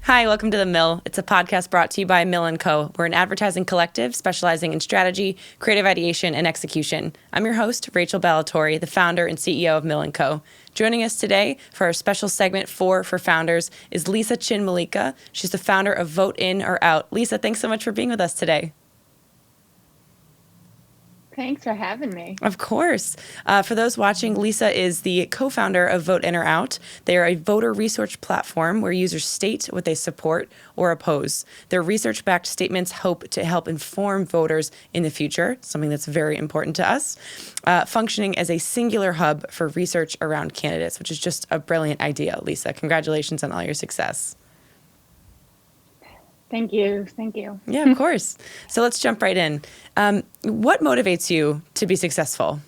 Hi, welcome to The Mill. It's a podcast brought to you by Mill & Co. We're an advertising collective specializing in strategy, creative ideation, and execution. I'm your host, Rachel Ballatori, the founder and CEO of Mill & Co. Joining us today for our special segment 4 for founders is Lisa Chin Mollica. She's the founder of Vote In or Out. Lisa, thanks so much for being with us today. Thanks for having me. Of course. For those watching, Lisa is the co-founder of Vote In or Out. They are a voter research platform where users state what they support or oppose. Their research-backed statements hope to help inform voters in the future, something that's very important to us, functioning as a singular hub for research around candidates, which is just a brilliant idea, Lisa. Congratulations on all your success. Thank you. Thank you. Yeah, of course. So let's jump right in. What motivates you to be successful?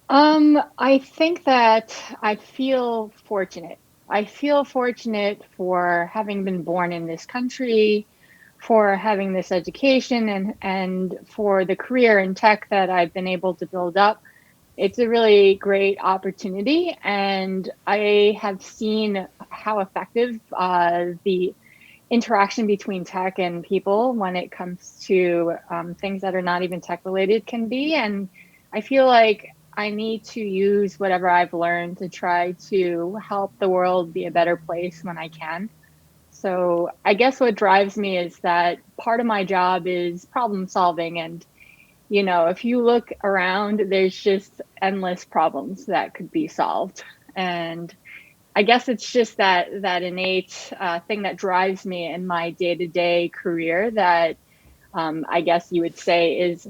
I think that I feel fortunate. I feel fortunate for having been born in this country, for having this education, and for the career in tech that I've been able to build up. It's a really great opportunity, and I have seen how effective the interaction between tech and people when it comes to things that are not even tech related can be. And I feel like I need to use whatever I've learned to try to help the world be a better place when I can. So I guess what drives me is that part of my job is problem solving. And if you look around, there's just endless problems that could be solved. And I guess it's just that innate thing that drives me in my day-to-day career that I guess you would say is,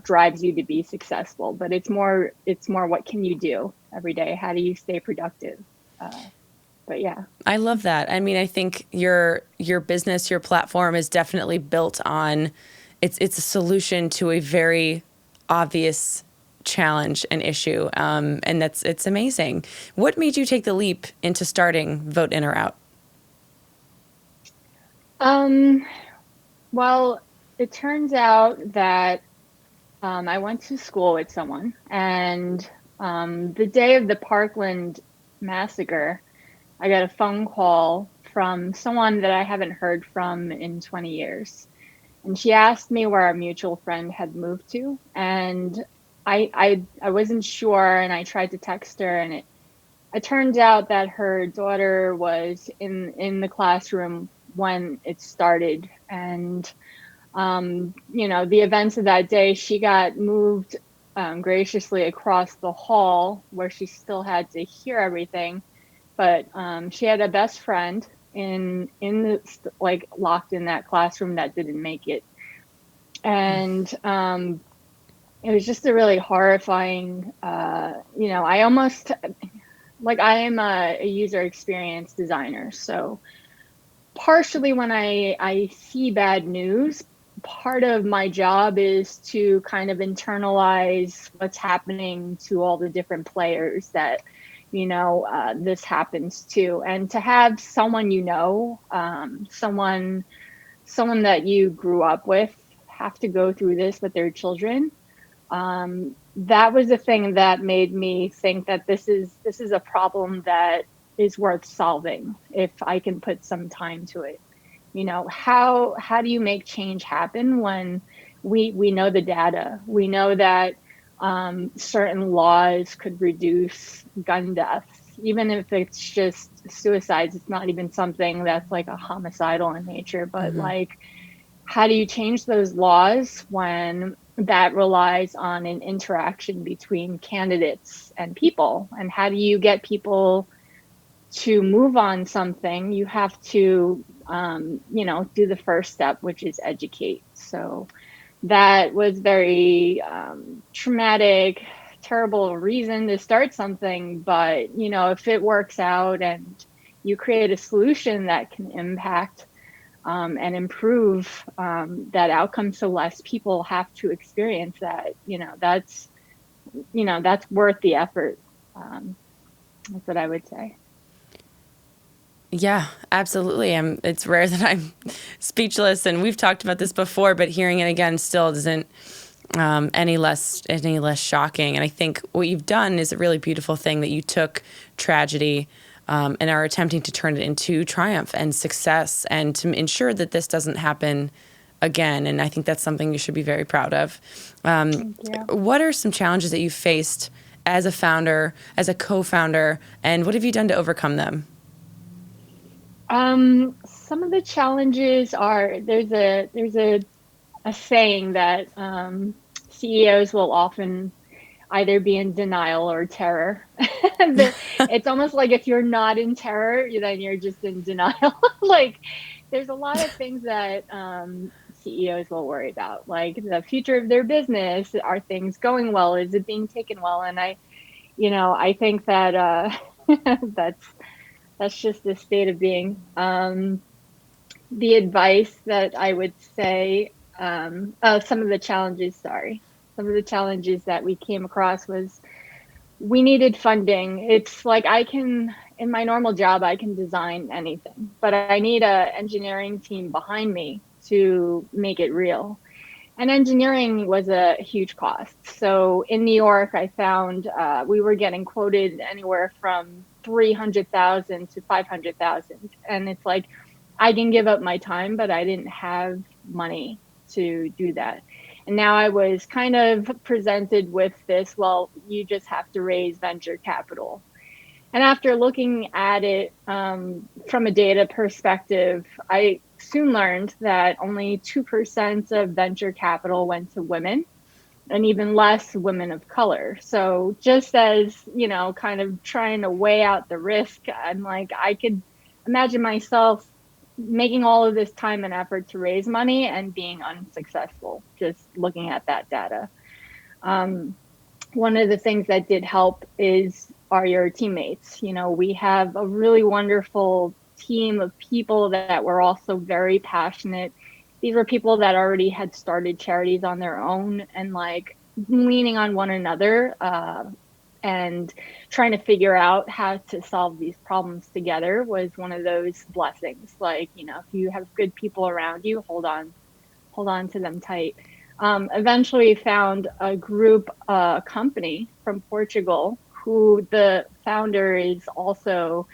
drives you to be successful. But it's more what can you do every day? How do you stay productive? But yeah. I love that. I mean, I think your business, your platform is definitely built on it's a solution to a very obvious challenge and issue, and it's amazing. What made you take the leap into starting Vote In or Out? Well, it turns out that I went to school with someone, and the day of the Parkland massacre, I got a phone call from someone that I haven't heard from in 20 years. And she asked me where our mutual friend had moved to, and I wasn't sure, and I tried to text her, and it turned out that her daughter was in the classroom when it started. And the events of that day, she got moved graciously across the hall where she still had to hear everything, but she had a best friend in the locked in that classroom that didn't make it. And it was just a really horrifying, I almost I am a user experience designer. So partially when I see bad news, part of my job is to kind of internalize what's happening to all the different players that this happens to, and to have someone someone that you grew up with have to go through this with their children. That was the thing that made me think that this is a problem that is worth solving if I can put some time to it. How do you make change happen when we know the data? We know that certain laws could reduce gun deaths, even if it's just suicides. It's not even something that's like a homicidal in nature, but how do you change those laws when that relies on an interaction between candidates and people? And how do you get people to move on something? You have to, do the first step, which is educate. So that was very traumatic, terrible reason to start something. But, if it works out and you create a solution that can impact and improve that outcome, so less people have to experience that, that's worth the effort. That's what I would say. Yeah, absolutely. It's rare that I'm speechless, and we've talked about this before, but hearing it again still doesn't any less shocking. And I think what you've done is a really beautiful thing, that you took tragedy and are attempting to turn it into triumph and success and to ensure that this doesn't happen again. And I think that's something you should be very proud of. Thank you. What are some challenges that you faced as a founder, as a co-founder, and what have you done to overcome them? Some of the challenges are there's a saying that CEOs will often either be in denial or terror. It's almost like if you're not in terror, then you're just in denial. Like there's a lot of things that CEOs will worry about, like the future of their business. Are things going well? Is it being taken well? And I think that that's that's just the state of being. The advice that I would say, some of the challenges, sorry, some of the challenges that we came across was we needed funding. It's like in my normal job, I can design anything, but I need a engineering team behind me to make it real. And engineering was a huge cost. So in New York, I found we were getting quoted anywhere from 300,000 to 500,000. And it's like, I can give up my time, but I didn't have money to do that. And now I was kind of presented with this, well, you just have to raise venture capital. And after looking at it from a data perspective, I soon learned that only 2% of venture capital went to women and even less women of color. So just as, kind of trying to weigh out the risk, I'm like, I could imagine myself making all of this time and effort to raise money and being unsuccessful, just looking at that data. One of the things that did help are your teammates. We have a really wonderful team of people that were also very passionate. These were people that already had started charities on their own and like leaning on one another and trying to figure out how to solve these problems together was one of those blessings. Like, if you have good people around you, hold on to them tight. Eventually found a group, company from Portugal who the founder is also,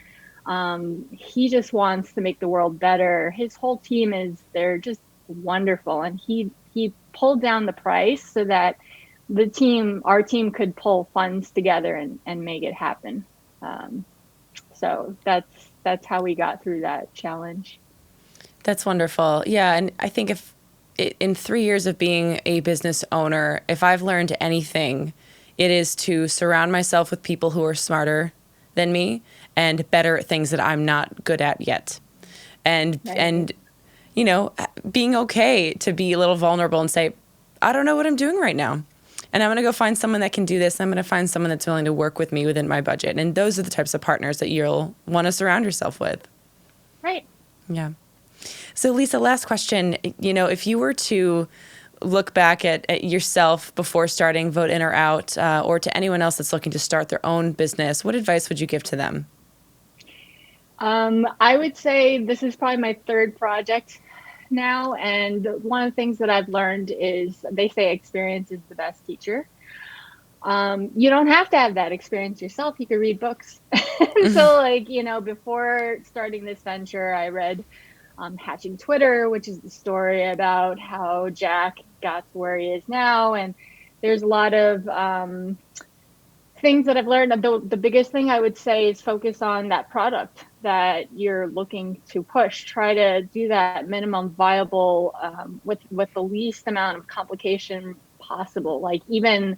he just wants to make the world better. His whole team they're just wonderful. And he pulled down the price so that our team could pull funds together and make it happen. So that's how we got through that challenge. That's wonderful. Yeah. And I think in 3 years of being a business owner, if I've learned anything, it is to surround myself with people who are smarter than me and better at things that I'm not good at yet. And being okay to be a little vulnerable and say, I don't know what I'm doing right now. And I'm going to go find someone that can do this. I'm going to find someone that's willing to work with me within my budget. And those are the types of partners that you'll want to surround yourself with. Right. Yeah. So Lisa, last question. If you were to look back at yourself before starting Vote In or Out, or to anyone else that's looking to start their own business, what advice would you give to them? I would say this is probably my third project now. And one of the things that I've learned is they say experience is the best teacher. You don't have to have that experience yourself. You could read books. So before starting this venture, I read Hatching Twitter, which is the story about how Jack got to where he is now. And there's a lot of things that I've learned. The biggest thing I would say is focus on that product that you're looking to push. Try to do that minimum viable with the least amount of complication possible. Like even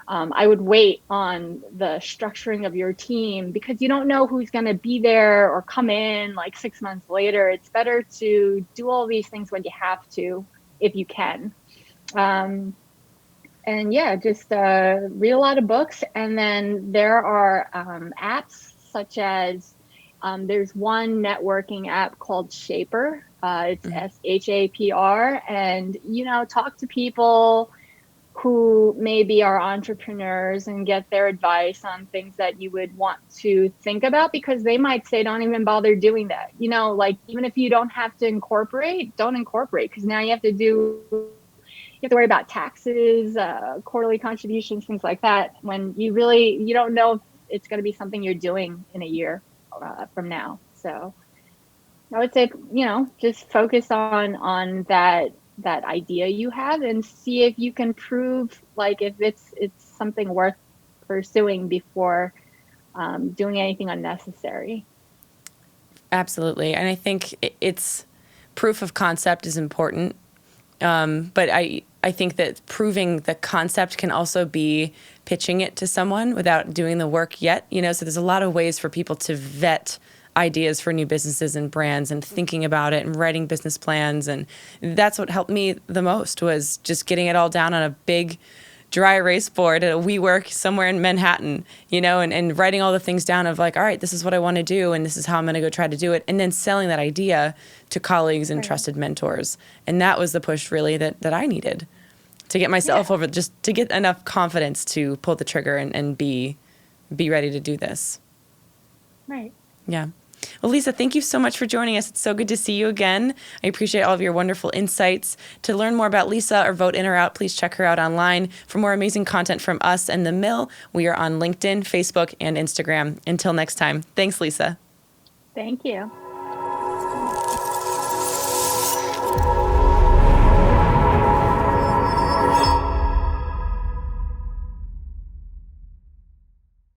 I would wait on the structuring of your team because you don't know who's going to be there or come in like 6 months later. It's better to do all these things when you have to, if you can. And yeah, just read a lot of books. And then there are apps such as there's one networking app called Shaper. It's SHAPR. And, talk to people who maybe are entrepreneurs and get their advice on things that you would want to think about, because they might say, don't even bother doing that. Like even if you don't have to incorporate, don't incorporate, because now you have to worry about taxes, quarterly contributions, things like that, when you don't know if it's going to be something you're doing in a year. from now. So I would say, just focus on that idea you have and see if you can prove like if it's something worth pursuing before doing anything unnecessary. Absolutely. And I think it's proof of concept is important. But I think that proving the concept can also be pitching it to someone without doing the work yet. So there's a lot of ways for people to vet ideas for new businesses and brands and thinking about it and writing business plans. And that's what helped me the most, was just getting it all down on a big dry erase board at a WeWork somewhere in Manhattan, and writing all the things down of like, all right, this is what I want to do and this is how I'm going to go try to do it. And then selling that idea to colleagues and trusted mentors. And that was the push really that I needed to get myself over, just to get enough confidence to pull the trigger and be ready to do this. Right. Yeah. Well, Lisa, thank you so much for joining us. It's so good to see you again. I appreciate all of your wonderful insights. To learn more about Lisa or Vote In or Out, please check her out online. For more amazing content from us and The Mill, we are on LinkedIn, Facebook, and Instagram. Until next time, thanks, Lisa. Thank you.